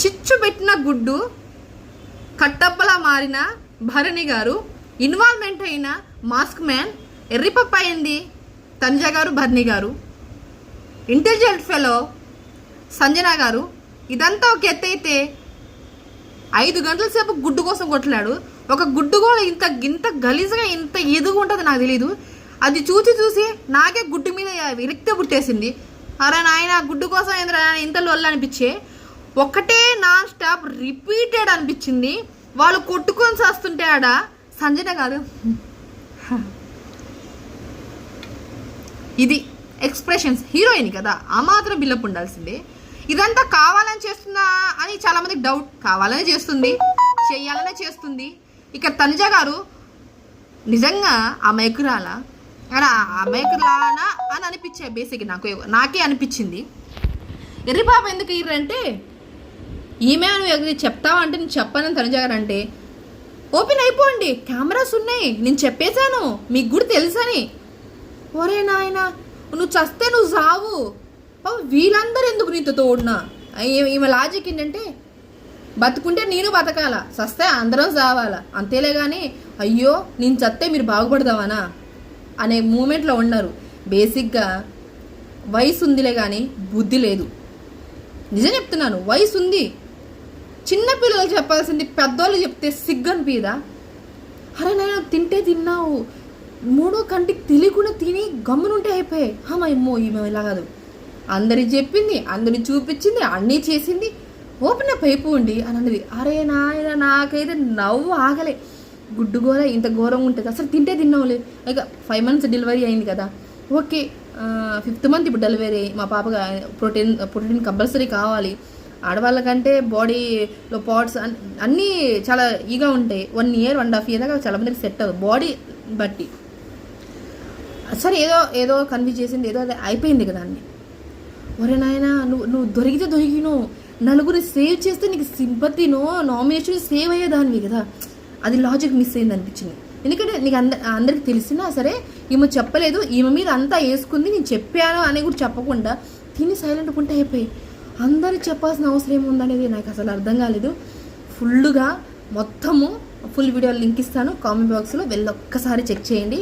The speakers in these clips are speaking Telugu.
చిచ్చు పెట్టిన గుడ్డు కట్టప్పలా మారిన భరణి గారు, ఇన్వాల్వ్మెంట్ అయిన మాస్క్ మ్యాన్ ఎర్రిపప్ప అయింది తనుజ గారు, భరణి గారు, ఇంటెలిజెంట్ ఫెలో సంజన గారు. ఇదంతా ఒక ఎత్తైతే 5 గంటల సేపు గుడ్డు కోసం కొట్లాడు. ఒక గుడ్డు కూడా ఇంత ఇంత గలీజ్గా ఇంత ఎదుగు ఉంటుంది నాకు తెలీదు. అది చూసి నాకే గుడ్డు మీద విరక్తి పుట్టేసింది. అరే నాయన గుడ్డు కోసం ఏంద్రా ఇంత లొల్లు అనిపించే. ఒక్కటే నాన్ స్టాప్ రిపీటెడ్ అనిపించింది. వాళ్ళు కొట్టుకొని చేస్తుంటే ఆడ సంజన గారు ఇది ఎక్స్ప్రెషన్స్, హీరోయిన్ కదా, ఆ మాత్రం బిల్డప్ ఉండాల్సిందే. ఇదంతా కావాలని చేస్తుందా అని చాలామందికి డౌట్. కావాలనే చేస్తుంది, చెయ్యాలనే చేస్తుంది. ఇక తనుజ గారు నిజంగా అమాయకురాలా అని అమాయకురాలా అని అనిపించే బేసిక్ నాకే అనిపించింది. ఎర్రిపాప ఎందుకు ఇర్రంటే ఈమె నువ్వు చెప్తావా అంటే నేను చెప్పానని తనుజ గారు అంటే ఓపెన్ అయిపోండి, కెమెరాస్ ఉన్నాయి, నేను చెప్పేశాను, మీకు కూడా తెలుసని. ఒరే నాయన నువ్వు చస్తే నువ్వు చావు, వీళ్ళందరూ ఎందుకు నీతో తోడునా. ఈమె లాజిక్ ఏంటంటే బతుకుంటే నేను బతకాల, చస్తే అందరం చావాలా, అంతేలే కానీ అయ్యో నేను చస్తే మీరు బాగుపడదామనా అనే మూమెంట్లో ఉన్నారు. బేసిక్గా వయసు ఉందిలే కానీ బుద్ధి లేదు. నిజం చెప్తున్నాను, వయసు ఉంది. చిన్నపిల్లలు చెప్పాల్సింది పెద్దోళ్ళు చెప్తే సిగ్గని పీదా. అరే నేను తింటే తిన్నావు, 3వ కంటికి తెలియకుండా తిని గమ్మునుంటే అయిపోయాయి. అమ్మో ఈమె ఇలా కాదు, అందరికి చెప్పింది, అందరిని చూపించింది, అన్నీ చేసింది, ఓపెన్ అప్ అయిపోండి అని అన్నది. అరే నాయన నాకైతే నవ్వు ఆగలే. గుడ్డుగోర ఇంత ఘోరంగా ఉంటుంది. అసలు తింటే తిన్నావులే. ఇక 5 months డెలివరీ అయింది కదా, ఓకే 5th month ఇప్పుడు డెలివరీ. మా పాపగా ప్రోటీన్ కంపల్సరీ కావాలి. ఆడవాళ్ళకంటే బాడీలో పార్ట్స్ అన్నీ చాలా ఈగా ఉంటాయి. 1 year 1.5 year దాకా చాలా మందికి సెట్ అవ్వదు బాడీ బట్టి. సరే ఏదో కన్విన్స్ చేసింది, ఏదో అది అయిపోయింది కదా అన్ని. ఒరే నాయన నువ్వు దొరికితే దొరికినావు, నలుగురి సేవ్ చేస్తే నీకు సింపతినో నామినేషన్ సేవ్ అయ్యేదానివి కదా. అది లాజిక్ మిస్ అయింది అనిపించింది. ఎందుకంటే నీకు అందరికి తెలిసినా సరే ఈమె చెప్పలేదు, ఈమె మీద అంతా వేసుకుంది, నేను చెప్పాను అని కూడా చెప్పకుండా తిని సైలెంట్ ఉంటే అయిపోయి. అందరికి చెప్పాల్సిన అవసరం ఏముందనేది నాకు అసలు అర్థం కాలేదు. ఫుల్గా మొత్తము ఫుల్ వీడియో లింక్ ఇస్తాను కామెంట్ బాక్స్లో, వెళ్ళి ఒక్కసారి చెక్ చేయండి.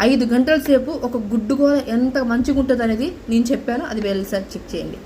5 గంటల సేపు ఒక గుడ్డు కూర ఎంత మంచిగా ఉంటుంది అనేది నేను చెప్పాను, అది వెళ్ళి చెక్ చేయండి.